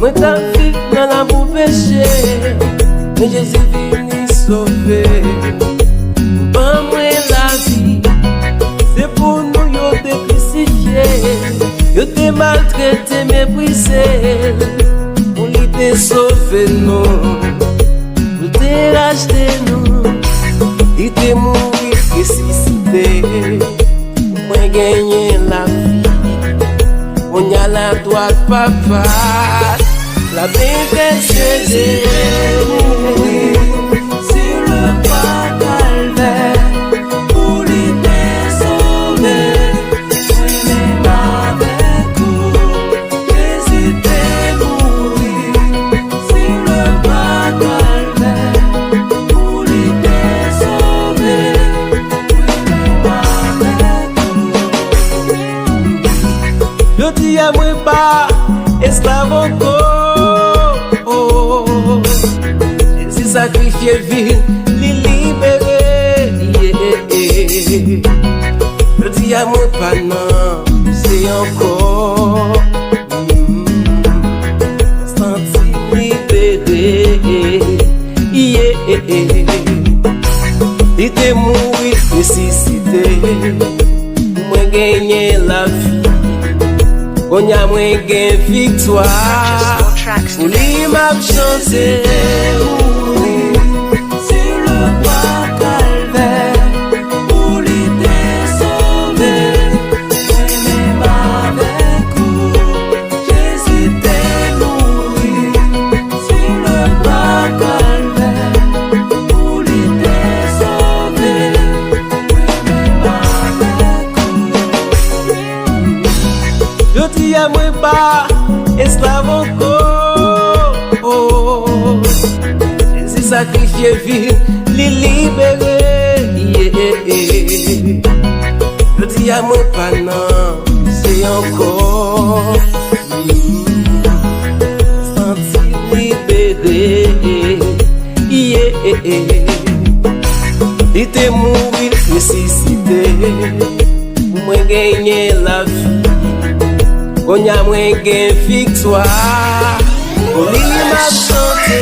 Moi t'as vivre dans la boue péché, mais Jésus venu sauver. Pas moi la vie, c'est pour nous yo te crucifié, yo te maltraité, méprisé, pour lui te sauver nous, pour te racheter nous, il te mourir ressuscité, moi gagner la vie. On y a la droite, papa. La bénédiction Jésus sur le pas calvaire pour lui sauver. Oui, même avec tout, Jésus t'est mouru sur le pas calvaire pour lui sauver. Oui, même avec tout. Je dis à moi pas esclave encore. Jésus sacrifié vie, li libéré. Je dis à moi pas non, c'est encore. Senti libéré. Il était mouru, ressuscité. Moi gagner la vie. On y a moins gain victoire. Pour lui m'a chanté sur le pas calvaire. Pour lui te sauver. Même avec vous, Jésus t'est mouru sur le pas calvaire. Pour lui te sauver. Même avec vous. Je dis à moi pas esclave encore. Jésus sacrifié vie, li libéré. Je dis à moi pas non, c'est encore. Senti libéré. Il était mouru, ressuscité. Moi gagner la vie. On y a moins gain victoire. On y m'a chanté.